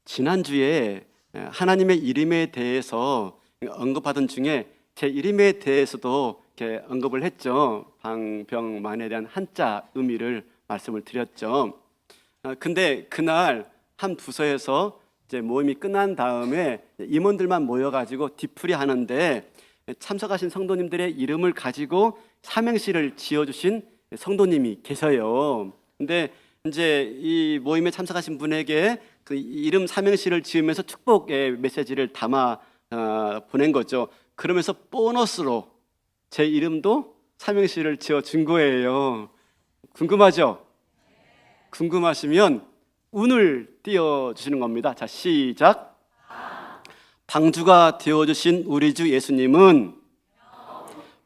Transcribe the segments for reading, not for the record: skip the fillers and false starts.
지난주에 하나님의 이름에 대해서 언급하던 중에 제 이름에 대해서도 이렇게 언급을 했죠. 방병만에 대한 한자 의미를 말씀을 드렸죠. 근데 그날 한 부서에서 이제 모임이 끝난 다음에 임원들만 모여가지고 뒤풀이 하는데 참석하신 성도님들의 이름을 가지고 삼행시를 지어주신 성도님이 계셔요. 근데 이제 이 모임에 참석하신 분에게 그 이름 삼행시를 지으면서 축복의 메시지를 담아 보낸 거죠. 그러면서 보너스로 제 이름도 삼행시를 지어준 거예요. 궁금하죠? 궁금하시면 운을 띄워주시는 겁니다. 자, 시작. 방주가 되어주신 우리 주 예수님은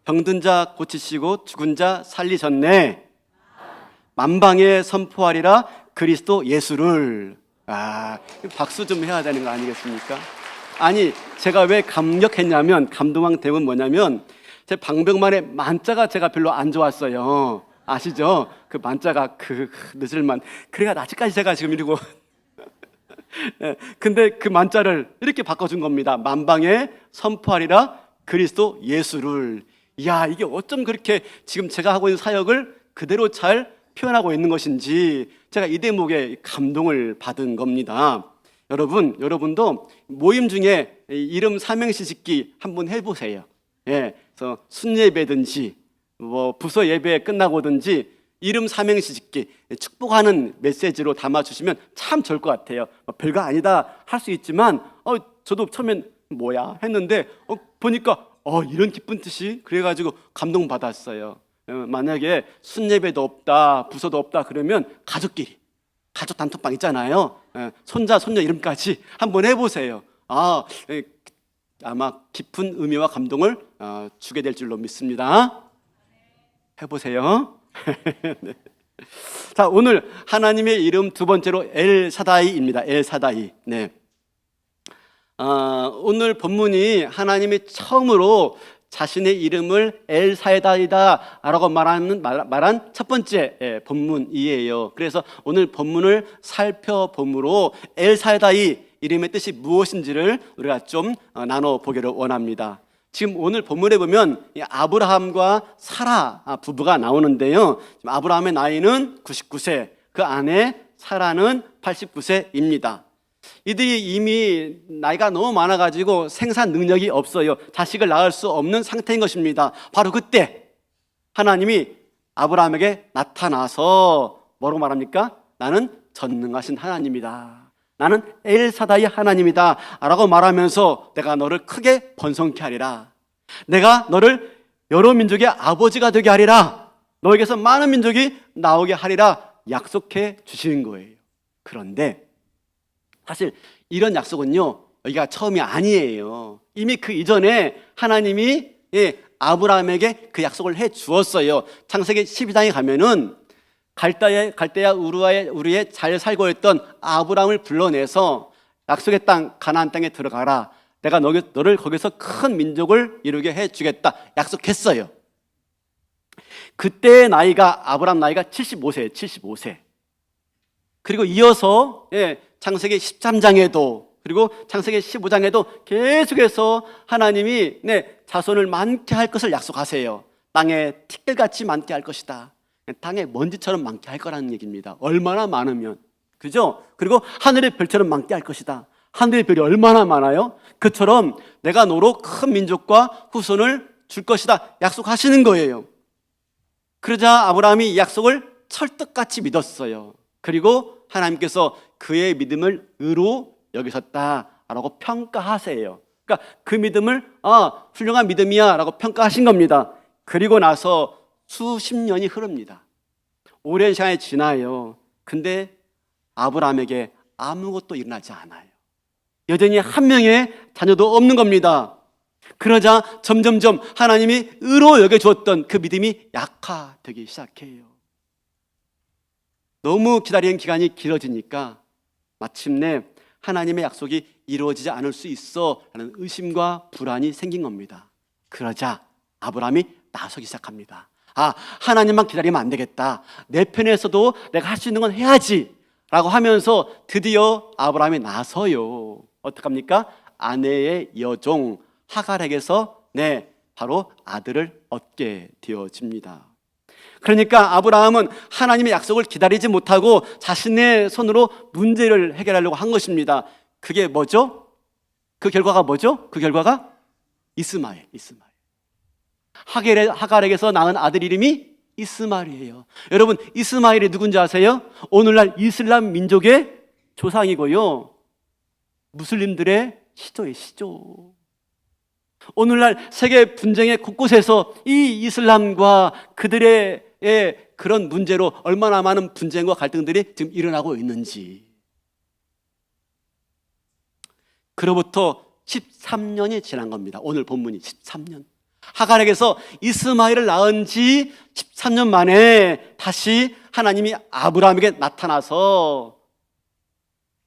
병든 자 고치시고 죽은 자 살리셨네. 만방에 선포하리라 그리스도 예수를. 박수 좀 해야 되는 거 아니겠습니까? 아니, 제가 왜 감격했냐면, 감동한点은 뭐냐면 제 방병만의 만자가 제가 별로 안 좋았어요. 아시죠? 그 만자가 늦을만. 그래가 아직까지 제가 지금 이러고 근데 그 만자를 이렇게 바꿔준 겁니다. 만방에 선포하리라 그리스도 예수를. 이야, 이게 어쩜 그렇게 지금 제가 하고 있는 사역을 그대로 잘 표현하고 있는 것인지 제가 이 대목에 감동을 받은 겁니다. 여러분도 모임 중에 이름 삼행시 짓기 한번 해보세요. 그래서 순예배든지 뭐 부서 예배 끝나고든지 이름 삼행시 짓기 축복하는 메시지로 담아주시면 참 좋을 것 같아요. 별거 아니다 할 수 있지만 저도 처음엔 뭐야 했는데 보니까 이런 기쁜 뜻이 그래가지고 감동받았어요. 만약에 순예배도 없다, 부서도 없다 그러면 가족끼리 가족 단톡방 있잖아요. 손자, 손녀 이름까지 한번 해보세요. 아마 깊은 의미와 감동을 주게 될 줄로 믿습니다. 해보세요. 네. 자, 오늘 하나님의 이름 두 번째로 엘사다이입니다. 엘사다이. 네. 오늘 본문이 하나님이 처음으로 자신의 이름을 엘사다이다 라고 말한 첫 번째 본문이에요. 그래서 오늘 본문을 살펴보므로 엘사다이 이름의 뜻이 무엇인지를 우리가 좀 나눠보기를 원합니다. 지금 오늘 본문에 보면 아브라함과 사라 부부가 나오는데요. 아브라함의 나이는 99세, 그 아내 사라는 89세입니다. 이들이 이미 나이가 너무 많아가지고 생산 능력이 없어요. 자식을 낳을 수 없는 상태인 것입니다. 바로 그때 하나님이 아브라함에게 나타나서 뭐라고 말합니까? 나는 전능하신 하나님이다. 나는 엘사다이 하나님이다 라고 말하면서 내가 너를 크게 번성케 하리라. 내가 너를 여러 민족의 아버지가 되게 하리라. 너에게서 많은 민족이 나오게 하리라 약속해 주시는 거예요. 그런데 사실 이런 약속은요, 여기가 처음이 아니에요. 이미 그 이전에 하나님이 아브라함에게 그 약속을 해 주었어요. 창세기 12장에 가면은 갈대아 우르에 잘 살고 있던 아브라함을 불러내서 약속의 땅 가나안 땅에 들어가라. 내가 너를 거기서 큰 민족을 이루게 해주겠다 약속했어요. 그때의 아브라함 나이가 75세예요. 75세. 그리고 이어서 창세기 13장에도 그리고 창세기 15장에도 계속해서 하나님이 자손을 많게 할 것을 약속하세요. 땅에 티끌같이 많게 할 것이다. 땅에 먼지처럼 많게 할 거라는 얘기입니다. 얼마나 많으면, 그죠? 그리고 하늘의 별처럼 많게 할 것이다. 하늘의 별이 얼마나 많아요? 그처럼 내가 너로 큰 민족과 후손을 줄 것이다 약속하시는 거예요. 그러자 아브라함이 이 약속을 철떡같이 믿었어요. 그리고 하나님께서 그의 믿음을 의로 여기셨다라고 평가하세요. 그러니까 그 믿음을 훌륭한 믿음이야 라고 평가하신 겁니다. 그리고 나서 수십 년이 흐릅니다. 오랜 시간이 지나요. 근데 아브라함에게 아무것도 일어나지 않아요. 여전히 한 명의 자녀도 없는 겁니다. 그러자 점점점 하나님이 의로 여겨주었던 그 믿음이 약화되기 시작해요. 너무 기다리는 기간이 길어지니까 마침내 하나님의 약속이 이루어지지 않을 수 있어 라는 의심과 불안이 생긴 겁니다. 그러자 아브라함이 나서기 시작합니다. 하나님만 기다리면 안 되겠다. 내 편에서도 내가 할 수 있는 건 해야지 라고 하면서 드디어 아브라함이 나서요. 어떡합니까? 아내의 여종 하갈에게서 바로 아들을 얻게 되어집니다. 그러니까 아브라함은 하나님의 약속을 기다리지 못하고 자신의 손으로 문제를 해결하려고 한 것입니다. 그게 뭐죠? 그 결과가 뭐죠? 그 결과가 이스마엘. 하갈에게서 낳은 아들 이름이 이스마엘이에요. 여러분, 이스마엘이 누군지 아세요? 오늘날 이슬람 민족의 조상이고요, 무슬림들의 시조. 오늘날 세계 분쟁의 곳곳에서 이 이슬람과 그들의 그런 문제로 얼마나 많은 분쟁과 갈등들이 지금 일어나고 있는지. 그로부터 13년이 지난 겁니다. 오늘 본문이 13년. 하갈에게서 이스마엘을 낳은 지 13년 만에 다시 하나님이 아브라함에게 나타나서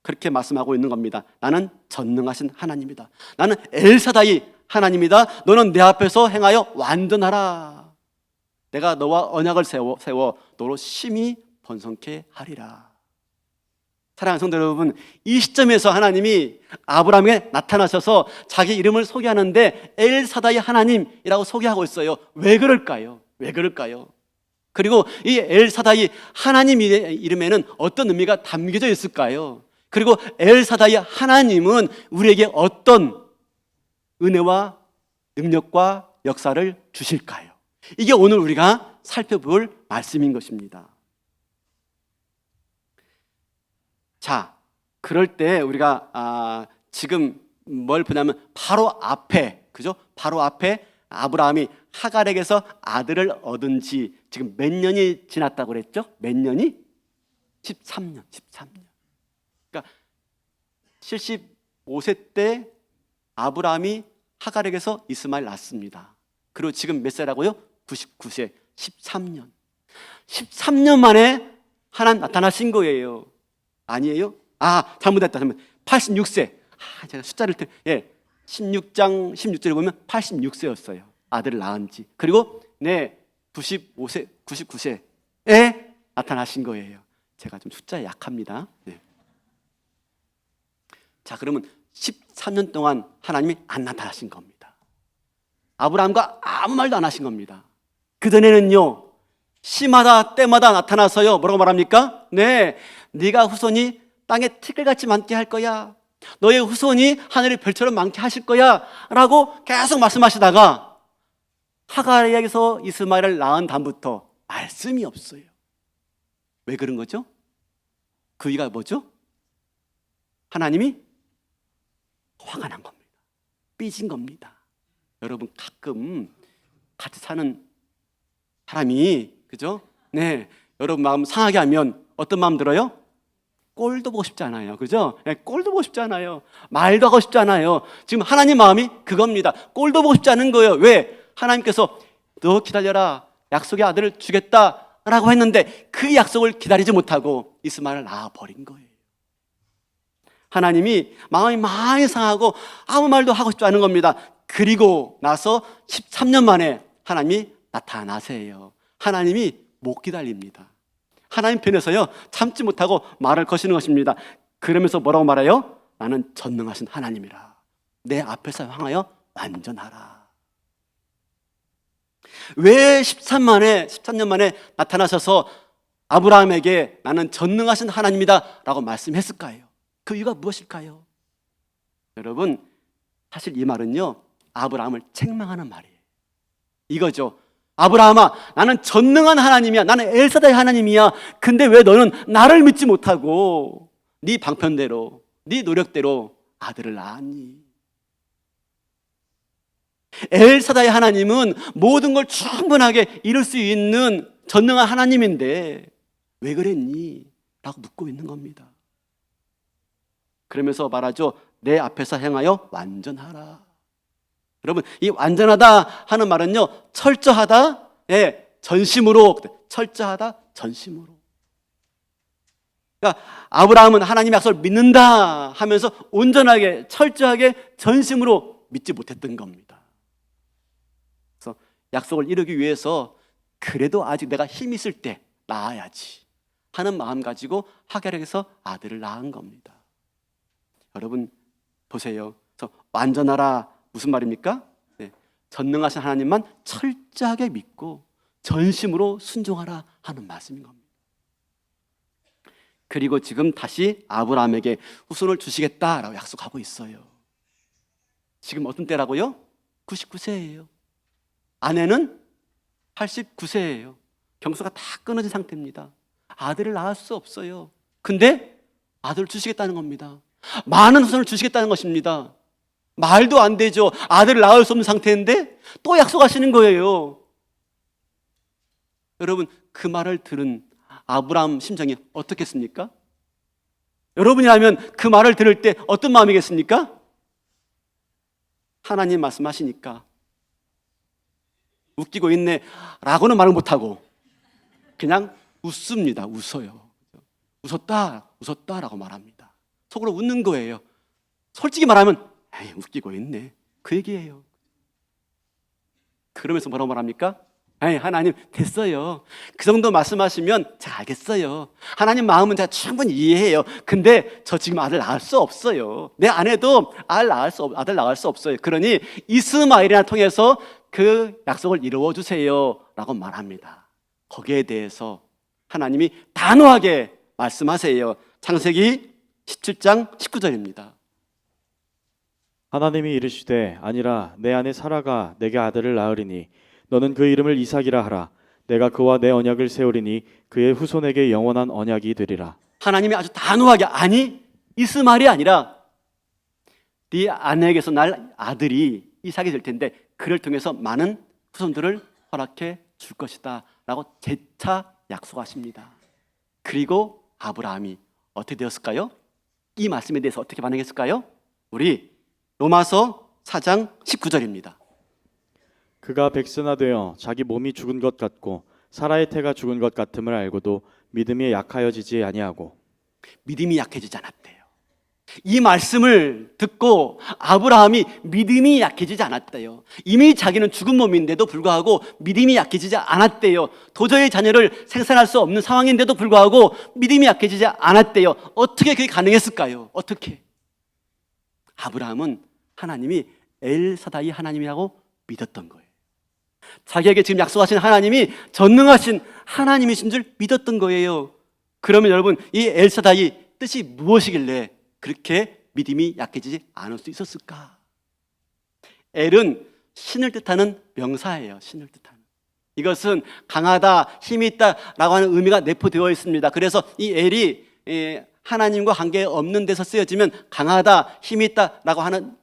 그렇게 말씀하고 있는 겁니다. 나는 전능하신 하나님이다. 나는 엘사다이 하나님이다. 너는 내 앞에서 행하여 완전하라. 내가 너와 언약을 세워 너로 심히 번성케 하리라. 사랑하는 성도 여러분, 이 시점에서 하나님이 아브라함에게 나타나셔서 자기 이름을 소개하는데 엘사다이 하나님이라고 소개하고 있어요. 왜 그럴까요? 그리고 이 엘사다이 하나님 이름에는 어떤 의미가 담겨져 있을까요? 그리고 엘사다이 하나님은 우리에게 어떤 은혜와 능력과 역사를 주실까요? 이게 오늘 우리가 살펴볼 말씀인 것입니다. 자, 그럴 때 우리가 지금 뭘 보냐면 바로 앞에, 그죠? 바로 앞에 아브라함이 하갈에게서 아들을 얻은 지 지금 몇 년이 지났다고 그랬죠? 몇 년이? 13년. 그러니까 75세 때 아브라함이 하갈에게서 이스마엘 낳습니다. 그리고 지금 몇 세라고요? 99세. 13년. 13년 만에 하나님 나타나신 거예요. 아니에요? 잘못했다. 86세. 제가 숫자를 16장 16절에 보면 86세였어요. 아들을 낳은 지. 그리고 95세, 99세에 나타나신 거예요. 제가 좀 숫자에 약합니다. 자, 그러면 13년 동안 하나님이 안 나타나신 겁니다. 아브라함과 아무 말도 안 하신 겁니다. 그전에는요, 시마다 때마다 나타나서요, 뭐라고 말합니까? 네가 후손이 땅에 티끌같이 많게 할 거야. 너의 후손이 하늘의 별처럼 많게 하실 거야 라고 계속 말씀하시다가 하갈에게서 이스마엘을 낳은 다음부터 말씀이 없어요. 왜 그런 거죠? 그 이유가 뭐죠? 하나님이 화가 난 겁니다. 삐진 겁니다. 여러분, 가끔 같이 사는 사람이, 그죠? 여러분 마음 상하게 하면 어떤 마음 들어요? 꼴도 보고 싶지 않아요. 그죠? 꼴도 보고 싶지 않아요. 말도 하고 싶지 않아요. 지금 하나님 마음이 그겁니다. 꼴도 보고 싶지 않은 거예요. 왜? 하나님께서 너 기다려라, 약속의 아들을 주겠다라고 했는데 그 약속을 기다리지 못하고 이스마엘을 낳아버린 거예요. 하나님이 마음이 많이 상하고 아무 말도 하고 싶지 않은 겁니다. 그리고 나서 13년 만에 하나님이 나타나세요. 하나님이 못 기다립니다. 하나님 편에서요, 참지 못하고 말을 거시는 것입니다. 그러면서 뭐라고 말해요? 나는 전능하신 하나님이라. 내 앞에서 향하여 완전하라. 왜 13년 만에 나타나셔서 아브라함에게 나는 전능하신 하나님이다 라고 말씀했을까요? 그 이유가 무엇일까요? 여러분, 사실 이 말은요, 아브라함을 책망하는 말이에요. 이거죠. 아브라함아, 나는 전능한 하나님이야. 나는 엘사다의 하나님이야. 근데 왜 너는 나를 믿지 못하고 네 방편대로, 네 노력대로 아들을 낳았니? 엘사다의 하나님은 모든 걸 충분하게 이룰 수 있는 전능한 하나님인데 왜 그랬니? 라고 묻고 있는 겁니다. 그러면서 말하죠. 내 앞에서 행하여 완전하라. 여러분, 이 완전하다 하는 말은요, 철저하다, 전심으로, 철저하다, 전심으로. 그러니까 아브라함은 하나님의 약속을 믿는다 하면서 온전하게, 철저하게, 전심으로 믿지 못했던 겁니다. 그래서 약속을 이루기 위해서 그래도 아직 내가 힘이 있을 때 나아야지. 하는 마음 가지고 하게락에서 아들을 낳은 겁니다. 여러분 보세요. 그래서 완전하라 무슨 말입니까? 네. 전능하신 하나님만 철저하게 믿고 전심으로 순종하라 하는 말씀인 겁니다. 그리고 지금 다시 아브라함에게 후손을 주시겠다라고 약속하고 있어요. 지금 어떤 때라고요? 99세예요. 아내는 89세예요. 경수가 다 끊어진 상태입니다. 아들을 낳을 수 없어요. 근데 아들을 주시겠다는 겁니다. 많은 후손을 주시겠다는 것입니다. 말도 안 되죠. 아들을 낳을 수 없는 상태인데 또 약속하시는 거예요. 여러분 그 말을 들은 아브라함 심정이 어떻겠습니까? 여러분이라면 그 말을 들을 때 어떤 마음이겠습니까? 하나님 말씀하시니까 웃기고 있네 라고는 말을 못하고 그냥 웃습니다. 웃어요. 웃었다라고 말합니다. 속으로 웃는 거예요. 솔직히 말하면 에이, 웃기고 있네 그 얘기예요. 그러면서 뭐라고 말합니까? 에이, 하나님 됐어요. 그 정도 말씀하시면 제가 알겠어요. 하나님 마음은 제가 충분히 이해해요. 근데 저 지금 아들 낳을 수 없어요. 내 아내도 아들 낳을 수 없어요. 그러니 이스마엘이나 통해서 그 약속을 이루어 주세요 라고 말합니다. 거기에 대해서 하나님이 단호하게 말씀하세요. 창세기 17장 19절입니다. 하나님이 이르시되 아니라 내 아내 사라가 내게 아들을 낳으리니 너는 그 이름을 이삭이라 하라. 내가 그와 내 언약을 세우리니 그의 후손에게 영원한 언약이 되리라. 하나님이 아주 단호하게 아니 이스마엘이 아니라 네 아내에게서 날 아들이 이삭이 될 텐데 그를 통해서 많은 후손들을 허락해 줄 것이다 라고 재차 약속하십니다. 그리고 아브라함이 어떻게 되었을까요? 이 말씀에 대해서 어떻게 반응했을까요? 우리 로마서 4장 19절입니다. 그가 백세나 되어 자기 몸이 죽은 것 같고 사라의 태가 죽은 것 같음을 알고도 믿음이 약하여지지 아니하고. 믿음이 약해지지 않았대요. 이 말씀을 듣고 아브라함이 믿음이 약해지지 않았대요. 이미 자기는 죽은 몸인데도 불구하고 믿음이 약해지지 않았대요. 도저히 자녀를 생산할 수 없는 상황인데도 불구하고 믿음이 약해지지 않았대요. 어떻게 그게 가능했을까요? 어떻게? 아브라함은 하나님이 엘사다이 하나님이라고 믿었던 거예요. 자기에게 지금 약속하신 하나님이 전능하신 하나님이신 줄 믿었던 거예요. 그러면 여러분 이 엘사다이 뜻이 무엇이길래 그렇게 믿음이 약해지지 않을 수 있었을까? 엘은 신을 뜻하는 명사예요. 신을 뜻하는. 이것은 강하다, 힘이 있다라고 하는 의미가 내포되어 있습니다. 그래서 이 엘이 하나님과 관계 없는 데서 쓰여지면 강하다, 힘이 있다라고 하는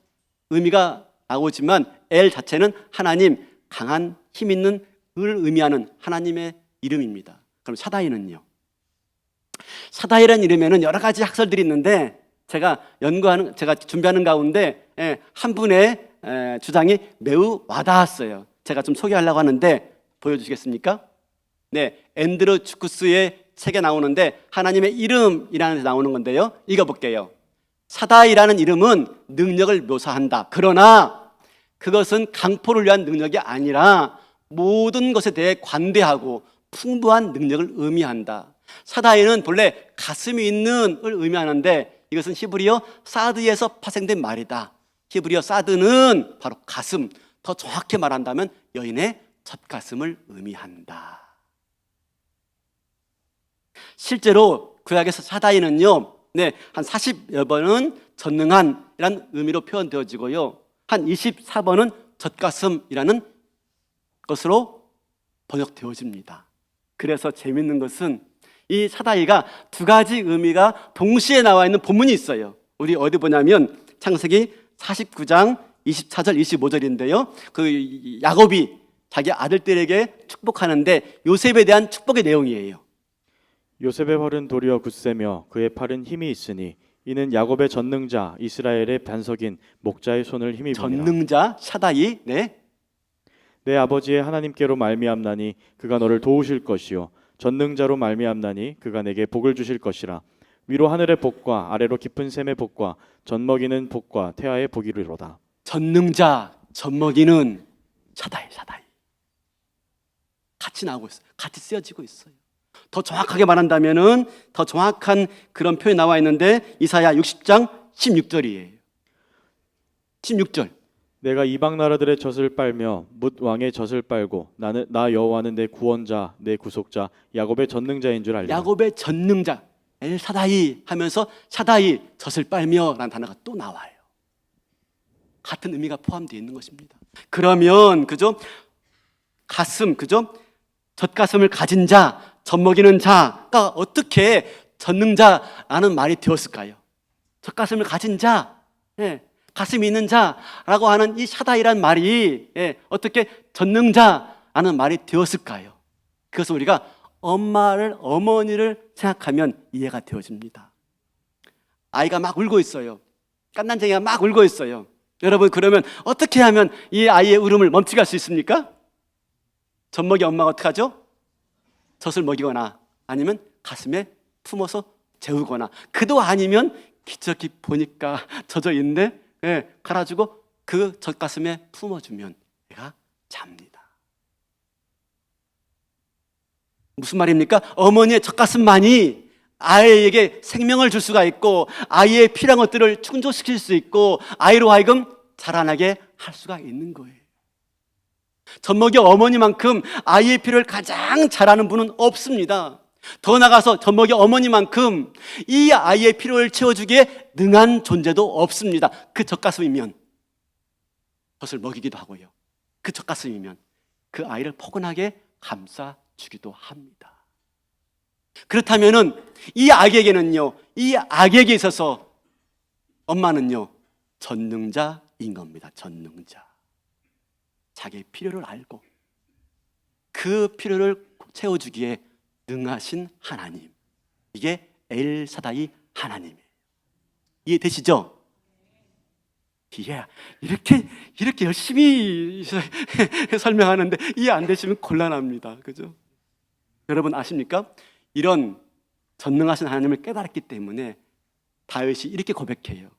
의미가 나오지만 엘 자체는 하나님, 강한 힘 있는 을 의미하는 하나님의 이름입니다. 그럼 샤다이는요? 샤다이라는 이름에는 여러 가지 학설들이 있는데 제가 준비하는 가운데 한 분의 주장이 매우 와닿았어요. 제가 좀 소개하려고 하는데 보여주시겠습니까? 네, 앤드루 주쿠스의 책에 나오는데 하나님의 이름이라는 데 나오는 건데요. 읽어볼게요. 샤다이라는 이름은 능력을 묘사한다. 그러나 그것은 강포를 위한 능력이 아니라 모든 것에 대해 관대하고 풍부한 능력을 의미한다. 샤다이는 본래 가슴이 있는을 의미하는데 이것은 히브리어 사드에서 파생된 말이다. 히브리어 사드는 바로 가슴, 더 정확히 말한다면 여인의 젖가슴을 의미한다. 실제로 구약에서 샤다이는요, 한 40여 번은 전능한이라는 의미로 표현되어지고요, 한 24번은 젖가슴이라는 것으로 번역되어집니다. 그래서 재밌는 것은 이 샤다이가 두 가지 의미가 동시에 나와 있는 본문이 있어요. 우리 어디 보냐면 창세기 49장 24절 25절인데요. 그 야곱이 자기 아들들에게 축복하는데 요셉에 대한 축복의 내용이에요. 요셉의 팔은 도리어 굳세며 그의 팔은 힘이 있으니 이는 야곱의 전능자 이스라엘의 반석인 목자의 손을 힘입니다. 전능자 샤다이. 내 아버지의 하나님께로 말미암나니 그가 너를 도우실 것이요 전능자로 말미암나니 그가 내게 복을 주실 것이라. 위로 하늘의 복과 아래로 깊은 샘의 복과 젖먹이는 복과 태아의 복이로다. 전능자, 젖먹이는 샤다이 같이 나오고 있어요. 같이 쓰여지고 있어요. 더 정확하게 말한다면은 더 정확한 그런 표현이 나와 있는데 이사야 60장 16절이에요. 16절. 내가 이방 나라들의 젖을 빨며 뭇 왕의 젖을 빨고 나 여호와는 내 구원자 내 구속자 야곱의 전능자인 줄 알리라. 야곱의 전능자 엘사다이 하면서 샤다이 젖을 빨며 라는 단어가 또 나와요. 같은 의미가 포함되어 있는 것입니다. 그러면 그죠? 가슴 그죠? 젖가슴을 가진 자, 젖 먹이는 자가 어떻게 전능자라는 말이 되었을까요? 젖가슴을 가진 자, 가슴이 있는 자라고 하는 이 샤다이란 말이 어떻게 전능자라는 말이 되었을까요? 그것은 우리가 어머니를 생각하면 이해가 되어집니다. 아이가 막 울고 있어요. 깐난쟁이가 막 울고 있어요. 여러분, 그러면 어떻게 하면 이 아이의 울음을 멈추게 할 수 있습니까? 젖먹이 엄마가 어떻게 하죠? 젖을 먹이거나 아니면 가슴에 품어서 재우거나, 그도 아니면 기저귀 보니까 젖어 있는데 갈아주고 그 젖가슴에 품어주면 애가 잡니다. 무슨 말입니까? 어머니의 젖가슴만이 아이에게 생명을 줄 수가 있고 아이의 필요한 것들을 충족시킬 수 있고 아이로 하여금 자라나게 할 수가 있는 거예요. 젖먹이 어머니만큼 아이의 필요를 가장 잘하는 분은 없습니다. 더 나아가서 젖먹이 어머니만큼 이 아이의 필요를 채워주기에 능한 존재도 없습니다. 그 젖가슴이면 젖을 먹이기도 하고요. 그 젖가슴이면 그 아이를 포근하게 감싸주기도 합니다. 그렇다면은 이 아기에게는요, 이 아기에게 있어서 엄마는요 전능자인 겁니다. 전능자. 자기의 필요를 알고 그 필요를 채워주기에 능하신 하나님, 이게 엘사다이 하나님이에요. 이해되시죠? 이렇게 열심히 설명하는데 이해 안 되시면 곤란합니다. 그죠? 여러분 아십니까? 이런 전능하신 하나님을 깨달았기 때문에 다윗이 이렇게 고백해요.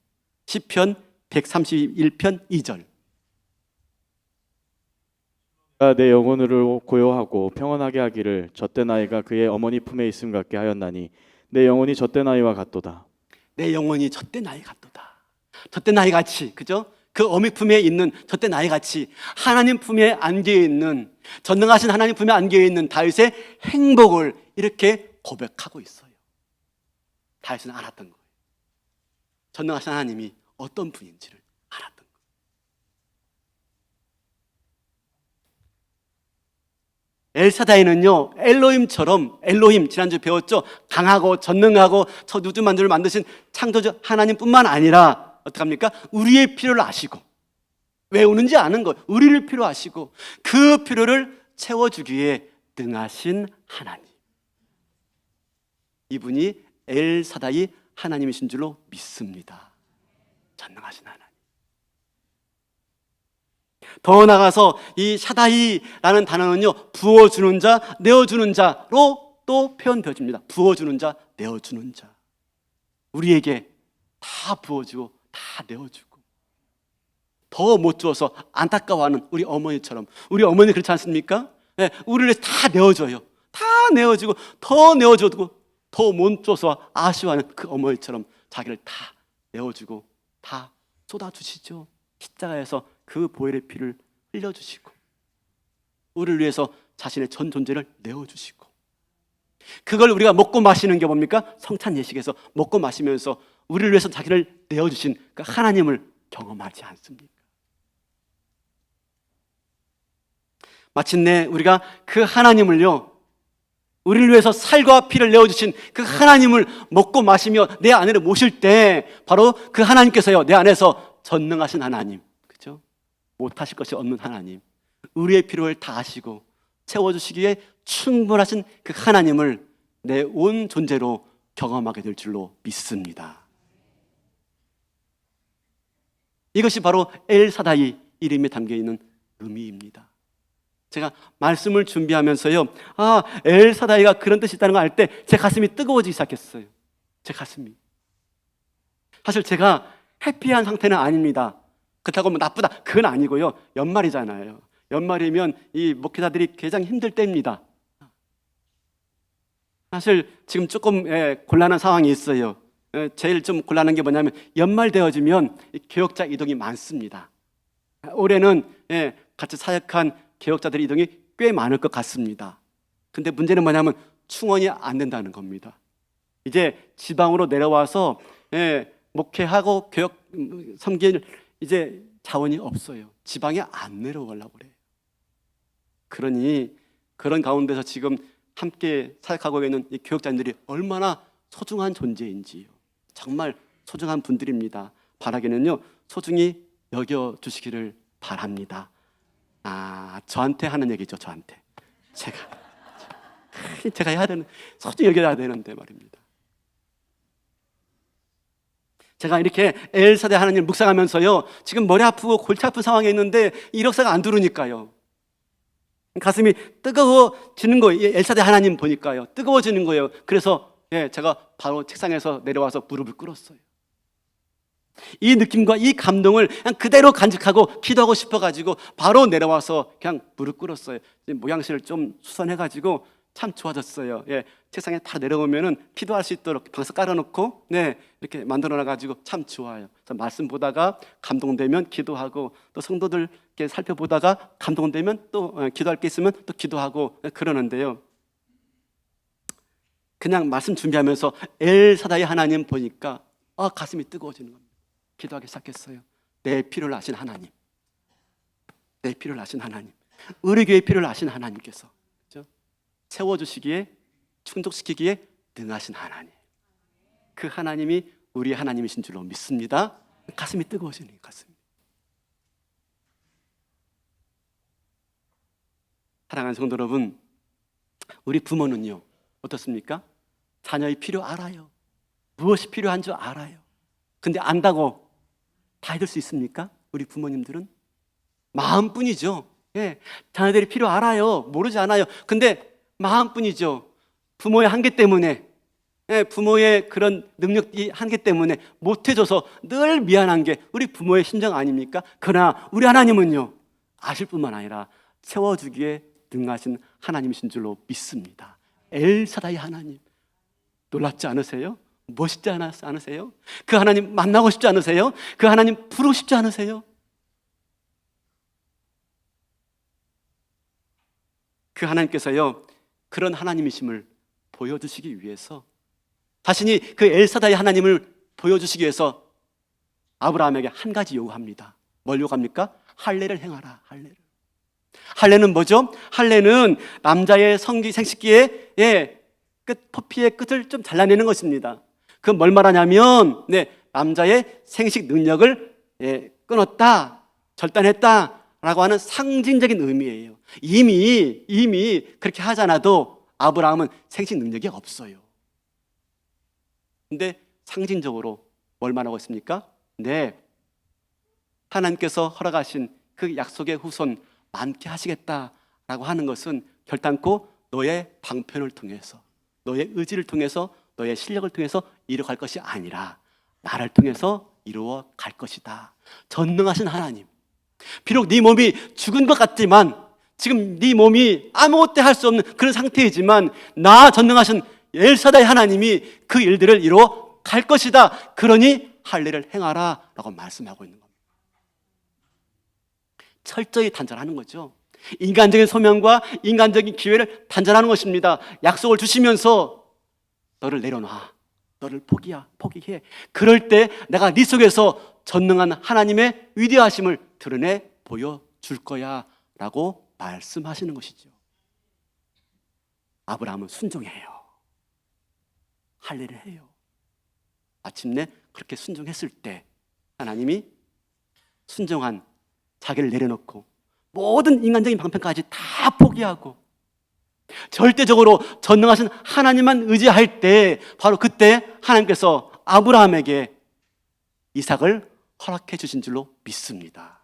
시편 131편 2절. 내 영혼을 고요하고 평온하게 하기를 젖된 아이가 그의 어머니 품에 있음 같게 하였나니 내 영혼이 젖된 아이와 같도다. 내 영혼이 젖된 아이 같도다. 젖된 아이 같이, 그죠? 그 어미 품에 있는 젖된 아이 같이 하나님 품에 안겨 있는, 전능하신 하나님 품에 안겨 있는 다윗의 행복을 이렇게 고백하고 있어요. 다윗은 알았던 거예요. 전능하신 하나님이 어떤 분인지를 알았던 거예요. 엘사다이는요, 엘로힘처럼, 엘로힘 지난주 배웠죠? 강하고 전능하고 저 우주 만주를 만드신 창조주 하나님뿐만 아니라 어떡합니까? 우리의 필요를 아시고, 왜 우는지 아는 것, 우리를 필요하시고 그 필요를 채워주기에 능하신 하나님, 이분이 엘사다이 하나님이신 줄로 믿습니다. 전능하신 하나님. 더 나아가서 이 샤다이라는 단어는요, 부어주는 자, 내어주는 자로 또 표현되어집니다. 부어주는 자, 내어주는 자. 우리에게 다 부어주고 다 내어주고, 더 못 주어서 안타까워하는 우리 어머니처럼, 우리 어머니 그렇지 않습니까? 네, 우리를 위해서 다 내어줘요. 다 내어주고 더 내어주고 더 못 줘서 아쉬워하는 그 어머니처럼 자기를 다 내어주고 다 쏟아주시죠. 십자가에서 그 보혈의 피를 흘려주시고 우리를 위해서 자신의 전 존재를 내어주시고, 그걸 우리가 먹고 마시는 게 뭡니까? 성찬 예식에서 먹고 마시면서 우리를 위해서 자기를 내어주신 그 하나님을 경험하지 않습니까? 마침내 우리가 그 하나님을요, 우리를 위해서 살과 피를 내어주신 그 하나님을 먹고 마시며 내 안으로 모실 때 바로 그 하나님께서요, 내 안에서 전능하신 하나님, 그죠? 못하실 것이 없는 하나님, 우리의 필요를 다 아시고 채워주시기에 충분하신 그 하나님을 내 온 존재로 경험하게 될 줄로 믿습니다. 이것이 바로 엘사다이 이름에 담겨있는 의미입니다. 제가 말씀을 준비하면서요, 엘사다이가 그런 뜻이 있다는 걸 알 때 제 가슴이 뜨거워지기 시작했어요. 제 가슴이. 사실 제가 해피한 상태는 아닙니다. 그렇다고 뭐 나쁘다, 그건 아니고요. 연말이잖아요. 연말이면 이 목회자들이 가장 힘들 때입니다. 사실 지금 조금 곤란한 상황이 있어요. 제일 좀 곤란한 게 뭐냐면 연말 되어지면 이 개혁자 이동이 많습니다. 올해는 같이 사역한 개혁자들 이동이 꽤 많을 것 같습니다. 근데 문제는 뭐냐면 충원이 안 된다는 겁니다. 이제 지방으로 내려와서 목회하고 교역 섬길 이제 자원이 없어요. 지방에 안 내려오려고 그래요. 그러니 그런 가운데서 지금 함께 사역하고 있는 이 교역자님들이 얼마나 소중한 존재인지요. 정말 소중한 분들입니다. 바라기는요, 소중히 여겨주시기를 바랍니다. 저한테 하는 얘기죠. 저한테 제가 해야 되는, 소중히 여겨야 되는데 말입니다. 제가 이렇게 엘사대 하나님 묵상하면서요, 지금 머리 아프고 골치 아픈 상황에 있는데 이력서가 안 들어오니까요, 가슴이 뜨거워지는 거예요. 엘사대 하나님 보니까요, 뜨거워지는 거예요. 그래서 제가 바로 책상에서 내려와서 무릎을 꿇었어요. 이 느낌과 이 감동을 그냥 그대로 간직하고 기도하고 싶어가지고 바로 내려와서 그냥 무릎 꿇었어요. 모양새를 좀 수선해가지고 참 좋아졌어요. 책상에 다 내려오면은 기도할 수 있도록 방석 깔아놓고 이렇게 만들어놔가지고 참 좋아요. 그래서 말씀 보다가 감동되면 기도하고, 또 성도들 이렇게 살펴보다가 감동되면 또 기도할 게 있으면 또 기도하고 그러는데요. 그냥 말씀 준비하면서 엘사다이 하나님 보니까 가슴이 뜨거워지는 겁니다. 기도하기 시작했어요. 내 필요를 아신 하나님, 내 필요를 아신 하나님, 우리 교회의 필요를 아신 하나님께서 채워주시기에, 충족시키기에 능하신 하나님, 그 하나님이 우리 하나님이신 줄로 믿습니다. 가슴이 뜨거워지는 가슴. 사랑하는 성도 여러분, 우리 부모는요 어떻습니까? 자녀의 필요 알아요. 무엇이 필요한 줄 알아요. 근데 안다고 다 해줄 수 있습니까? 우리 부모님들은 마음뿐이죠. 자녀들이 필요 알아요. 모르지 않아요. 근데 마음뿐이죠. 부모의 한계 때문에, 부모의 그런 능력이 한계 때문에 못해줘서 늘 미안한 게 우리 부모의 심정 아닙니까? 그러나 우리 하나님은요, 아실 뿐만 아니라 채워주기에 능하신 하나님이신 줄로 믿습니다. 엘사다이 하나님, 놀랍지 않으세요? 멋있지 않으세요? 그 하나님 만나고 싶지 않으세요? 그 하나님 부르고 싶지 않으세요? 그 하나님께서요, 그런 하나님이심을 보여주시기 위해서, 자신이 그 엘사다이 하나님을 보여주시기 위해서 아브라함에게 한 가지 요구합니다. 뭘 요구합니까? 할례를 행하라. 할례는 뭐죠? 할례는 남자의 생식기의 포피의 끝을 좀 잘라내는 것입니다. 그건 뭘 말하냐면, 남자의 생식 능력을 끊었다, 절단했다 라고 하는 상징적인 의미예요. 이미 그렇게 하지 않아도 아브라함은 생식 능력이 없어요. 근데 상징적으로 뭘 말하고 있습니까? 하나님께서 허락하신 그 약속의 후손 많게 하시겠다라고 하는 것은 결단코 너의 방편을 통해서, 너의 의지를 통해서, 너의 실력을 통해서 이루어갈 것이 아니라 나를 통해서 이루어 갈 것이다. 전능하신 하나님, 비록 네 몸이 죽은 것 같지만, 지금 네 몸이 아무것도 할 수 없는 그런 상태이지만, 나 전능하신 엘사다이 하나님이 그 일들을 이루어 갈 것이다. 그러니 할례를 행하라 라고 말씀하고 있는 겁니다. 철저히 단절하는 거죠. 인간적인 소명과 인간적인 기회를 단절하는 것입니다. 약속을 주시면서 너를 내려놔, 너를 포기해. 그럴 때 내가 네 속에서 전능한 하나님의 위대하심을 드러내 보여줄 거야 라고 말씀하시는 것이죠. 아브라함은 순종해요. 할례를 해요. 마침내 그렇게 순종했을 때 하나님이 순종한 자기를 내려놓고 모든 인간적인 방편까지 다 포기하고 절대적으로 전능하신 하나님만 의지할 때, 바로 그때 하나님께서 아브라함에게 이삭을 허락해 주신 줄로 믿습니다.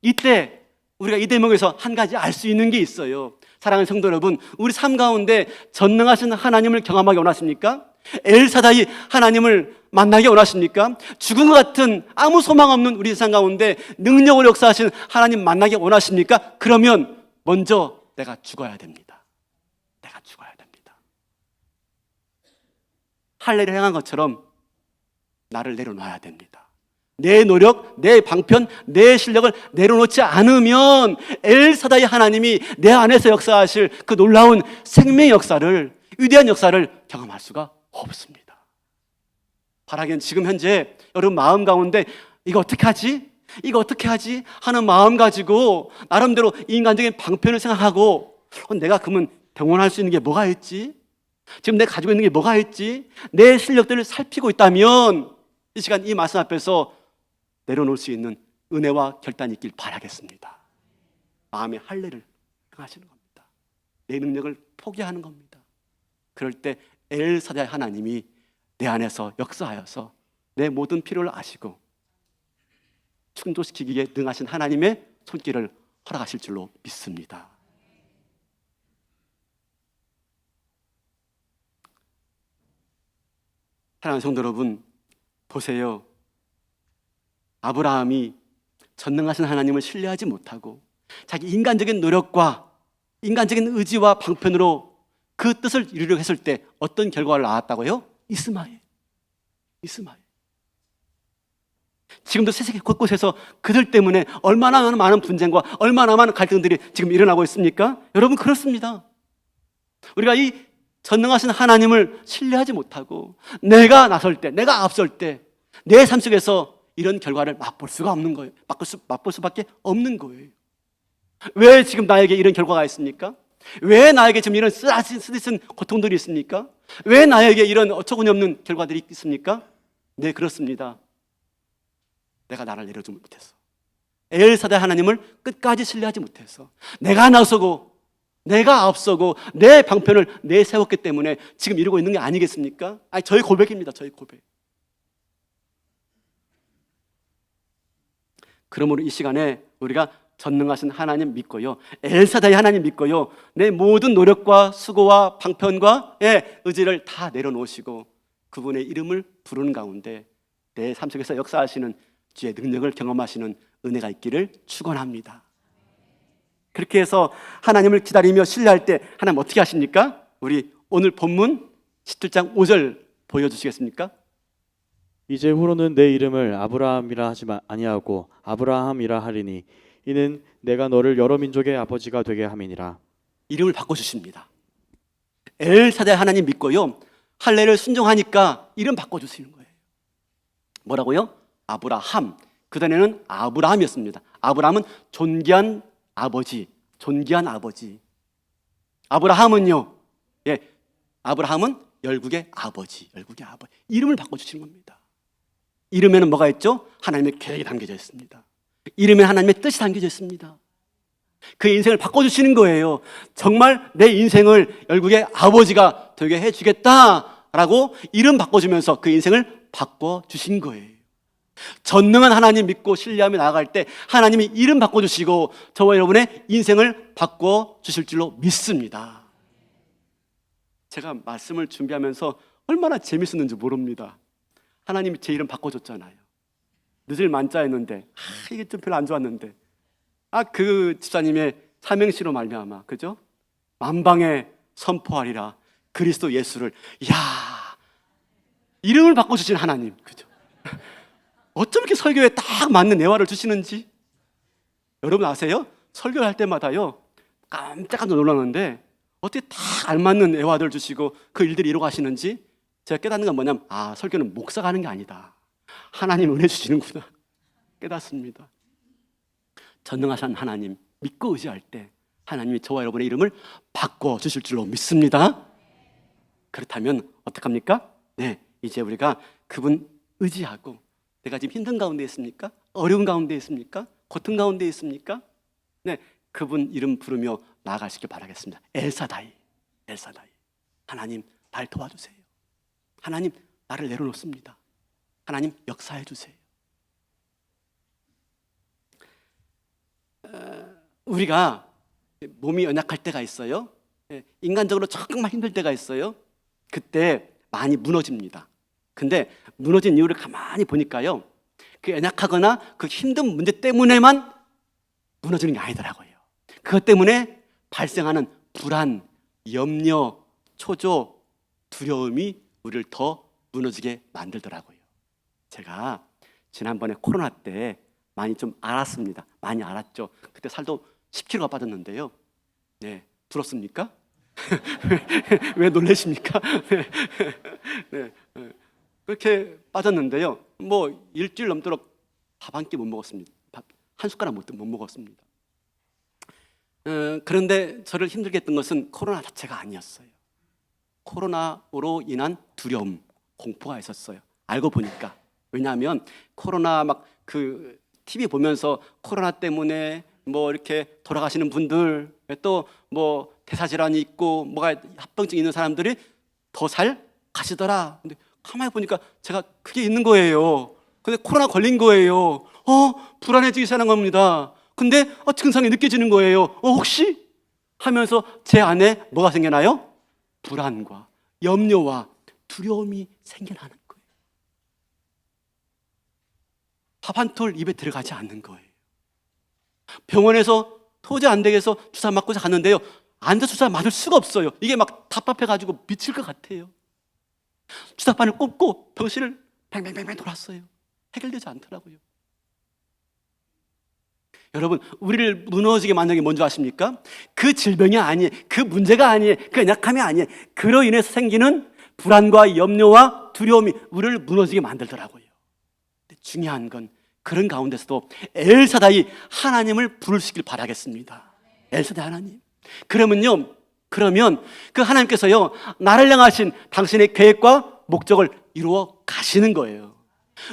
이때 우리가 이 대목에서 한 가지 알 수 있는 게 있어요. 사랑하는 성도 여러분, 우리 삶 가운데 전능하신 하나님을 경험하기 원하십니까? 엘사다이 하나님을 만나기 원하십니까? 죽은 것 같은 아무 소망 없는 우리 세상 가운데 능력으로 역사하신 하나님 만나기 원하십니까? 그러면 먼저 내가 죽어야 됩니다. 내가 죽어야 됩니다. 할례를 행한 것처럼 나를 내려놔야 됩니다. 내 노력, 내 방편, 내 실력을 내려놓지 않으면 엘사다이 하나님이 내 안에서 역사하실 그 놀라운 생명의 역사를, 위대한 역사를 경험할 수가 없습니다. 바라기는 지금 현재 여러분 마음 가운데 이거 어떻게 하지? 이거 어떻게 하지? 하는 마음 가지고 나름대로 인간적인 방편을 생각하고 내가 그러면 병원할 수 있는 게 뭐가 있지? 지금 내가 가지고 있는 게 뭐가 있지? 내 실력들을 살피고 있다면 이 시간 이 말씀 앞에서 내려놓을 수 있는 은혜와 결단이 있길 바라겠습니다. 마음의 할례를 행하시는 겁니다. 내 능력을 포기하는 겁니다. 그럴 때 엘사다이 하나님이 내 안에서 역사하여서 내 모든 필요를 아시고 충족시키기에 능하신 하나님의 손길을 허락하실 줄로 믿습니다. 사랑하는 성도 여러분, 보세요. 아브라함이 전능하신 하나님을 신뢰하지 못하고 자기 인간적인 노력과 인간적인 의지와 방편으로 그 뜻을 이루려고 했을 때 어떤 결과를 낳았다고요? 이스마엘. 지금도 세계 곳곳에서 그들 때문에 얼마나 많은 분쟁과 얼마나 많은 갈등들이 지금 일어나고 있습니까? 여러분, 그렇습니다. 우리가 이 전능하신 하나님을 신뢰하지 못하고 내가 나설 때, 내가 앞설 때 내 삶 속에서 이런 결과를 맛볼 수가 없는 거예요. 맛볼 수밖에 없는 거예요. 왜 지금 나에게 이런 결과가 있습니까? 왜 나에게 지금 이런 쓰디쓴 고통들이 있습니까? 왜 나에게 이런 어처구니 없는 결과들이 있습니까? 네, 그렇습니다. 내가 나를 내려주지 못해서, 엘사다이 하나님을 끝까지 신뢰하지 못해서, 내가 나서고 내가 앞서고 내 방편을 내세웠기 때문에 지금 이러고 있는 게 아니겠습니까? 아니, 저희 고백입니다. 저희 고백. 그러므로 이 시간에 우리가 전능하신 하나님 믿고요, 엘사다이 하나님 믿고요, 내 모든 노력과 수고와 방편과 의지를 다 내려놓으시고 그분의 이름을 부르는 가운데 내 삶 속에서 역사하시는 주의 능력을 경험하시는 은혜가 있기를 축원합니다. 그렇게 해서 하나님을 기다리며 신뢰할 때 하나님 어떻게 하십니까? 우리 오늘 본문 17장 5절 보여주시겠습니까? 이제 후로는 내 이름을 아브라함이라 하지 아니하고 아브라함이라 하리니 이는 내가 너를 여러 민족의 아버지가 되게 함이니라. 이름을 바꿔주십니다. 엘사다이 하나님 믿고요, 할례를 순종하니까 이름 바꿔주시는 거예요. 뭐라고요? 아브라함. 그전에는 아브라함이었습니다. 아브라함은 존귀한 아버지, 존귀한 아버지. 아브라함은요, 아브라함은 열국의 아버지, 열국의 아버지. 이름을 바꿔주시는 겁니다. 이름에는 뭐가 있죠? 하나님의 계획이 담겨져 있습니다. 이름에 하나님의 뜻이 담겨져 있습니다. 그 인생을 바꿔주시는 거예요. 정말 내 인생을 열국의 아버지가 되게 해주겠다라고 이름 바꿔주면서 그 인생을 바꿔주신 거예요. 전능한 하나님 믿고 신뢰하며 나아갈 때 하나님이 이름 바꿔주시고 저와 여러분의 인생을 바꿔주실 줄로 믿습니다. 제가 말씀을 준비하면서 얼마나 재밌었는지 모릅니다. 하나님이 제 이름 바꿔줬잖아요. 늦을 만자했는데 이게 좀 별로 안 좋았는데 그 집사님의 삼행시로 말미암아, 그죠? 만방에 선포하리라 그리스도 예수를. 이야, 이름을 바꿔주신 하나님, 그죠? 어쩜 이렇게 설교에 딱 맞는 내화를 주시는지 여러분 아세요? 설교를 할 때마다요 깜짝 놀랐는데 어떻게 딱 알맞는 내화를 주시고 그 일들이 이루어가시는지 제가 깨닫는 건 뭐냐면, 설교는 목사가 하는 게 아니다, 하나님 은혜 주시는구나 깨닫습니다. 전능하신 하나님 믿고 의지할 때 하나님이 저와 여러분의 이름을 바꿔주실 줄로 믿습니다. 그렇다면 어떡합니까? 네, 이제 우리가 그분 의지하고, 내가 지금 힘든 가운데 있습니까? 어려운 가운데 있습니까? 고통 가운데 있습니까? 네, 그분 이름 부르며 나아가시길 바라겠습니다. 엘사다이, 엘사다이. 하나님 날 도와주세요. 하나님 나를 내려놓습니다. 하나님 역사해 주세요. 우리가 몸이 연약할 때가 있어요. 인간적으로 정말 힘들 때가 있어요. 그때 많이 무너집니다. 근데 무너진 이유를 가만히 보니까요, 그 연약하거나 그 힘든 문제 때문에만 무너지는 게 아니더라고요. 그것 때문에 발생하는 불안, 염려, 초조, 두려움이 우리를 더 무너지게 만들더라고요. 제가 지난번에 코로나 때 많이 좀 알았습니다. 많이 알았죠. 그때 살도 10kg가 빠졌는데요. 네, 부럽습니까? 왜 놀라십니까? 네, 그렇게 빠졌는데요. 뭐 일주일 넘도록 밥 한 끼 못 먹었습니다. 밥 한 숟가락 못 먹었습니다. 그런데 저를 힘들게 했던 것은 코로나 자체가 아니었어요. 코로나로 인한 두려움, 공포가 있었어요. 알고 보니까. 왜냐하면 코로나 막 그 TV 보면서 코로나 때문에 뭐 이렇게 돌아가시는 분들, 또 뭐 대사질환이 있고 뭐가 합병증 있는 사람들이 더 잘 가시더라. 근데 가만히 보니까 제가 그게 있는 거예요. 근데 코로나 걸린 거예요. 불안해지기 시작한 겁니다. 근데 증상이 느껴지는 거예요. 혹시 하면서 제 안에 뭐가 생겨나요? 불안과 염려와 두려움이 생겨나는 거예요. 밥 한 톨 입에 들어가지 않는 거예요. 병원에서 도저히 안 되겠어 주사 맞고자 갔는데요. 앉아서 주사 맞을 수가 없어요. 이게 막 답답해가지고 미칠 것 같아요. 주사바늘 꼽고 병실을 뱅뱅뱅뱅 돌았어요. 해결되지 않더라고요. 여러분, 우리를 무너지게 만든 게 뭔지 아십니까? 그 질병이 아니에요. 그 문제가 아니에요. 그 연약함이 아니에요. 그로 인해서 생기는 불안과 염려와 두려움이 우리를 무너지게 만들더라고요. 근데 중요한 건 그런 가운데서도 엘사다이 하나님을 부르시길 바라겠습니다. 엘사다이 하나님. 그러면 그 하나님께서요, 나를 향하신 당신의 계획과 목적을 이루어 가시는 거예요.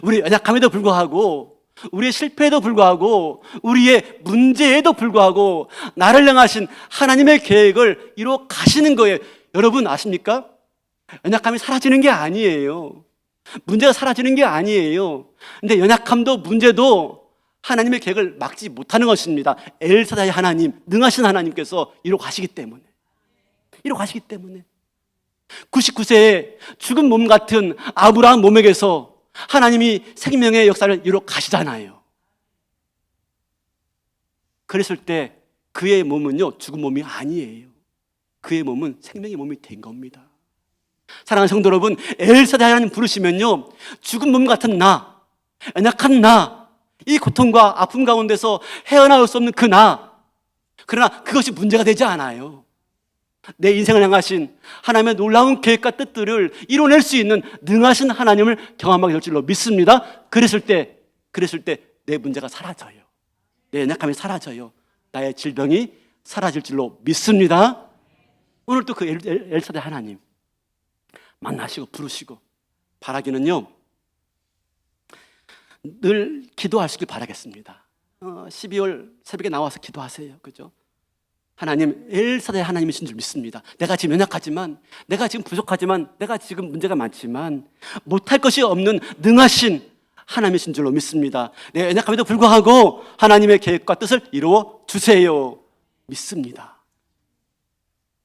우리 연약함에도 불구하고, 우리의 실패에도 불구하고, 우리의 문제에도 불구하고 나를 향하신 하나님의 계획을 이루어 가시는 거예요. 여러분 아십니까? 연약함이 사라지는 게 아니에요. 문제가 사라지는 게 아니에요. 근데 연약함도 문제도 하나님의 계획을 막지 못하는 것입니다. 엘사다이 하나님, 능하신 하나님께서 이루어 가시기 때문에. 99세에 죽은 몸 같은 아브라함 몸에게서 하나님이 생명의 역사를 이루어 가시잖아요. 그랬을 때 그의 몸은요, 죽은 몸이 아니에요. 그의 몸은 생명의 몸이 된 겁니다. 사랑하는 성도 여러분, 엘사다이 하나님 부르시면요, 죽은 몸 같은 나, 연약한 나, 이 고통과 아픔 가운데서 헤어나올 수 없는 그 나, 그러나 그것이 문제가 되지 않아요. 내 인생을 향하신 하나님의 놀라운 계획과 뜻들을 이뤄낼 수 있는 능하신 하나님을 경험하게 될 줄로 믿습니다. 그랬을 때 내 문제가 사라져요. 내 연약함이 사라져요. 나의 질병이 사라질 줄로 믿습니다. 오늘 또 그 엘사다이 하나님 만나시고 부르시고 바라기는요, 늘 기도하시길 바라겠습니다. 12월 새벽에 나와서 기도하세요. 그죠? 하나님, 엘사다이 하나님이신 줄 믿습니다. 내가 지금 연약하지만, 내가 지금 부족하지만, 내가 지금 문제가 많지만 못할 것이 없는 능하신 하나님이신 줄로 믿습니다. 내 연약함에도 불구하고 하나님의 계획과 뜻을 이루어 주세요. 믿습니다.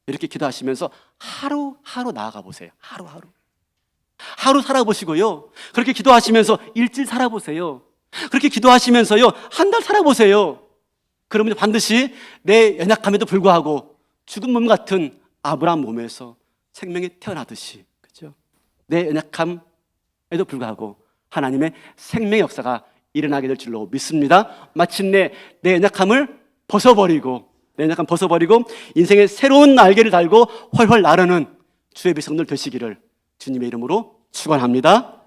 이렇게 기도하시면서 하루하루 나아가 보세요. 하루 살아보시고요, 그렇게 기도하시면서 일주일 살아보세요. 그렇게 기도하시면서요, 한 달 살아보세요. 그러면 반드시 내 연약함에도 불구하고 죽은 몸 같은 아브라함 몸에서 생명이 태어나듯이, 그렇죠? 내 연약함에도 불구하고 하나님의 생명의 역사가 일어나게 될 줄로 믿습니다. 마침내 내 연약함을 벗어버리고 인생의 새로운 날개를 달고 훨훨 나르는 주의 백성들 되시기를 주님의 이름으로 축원합니다.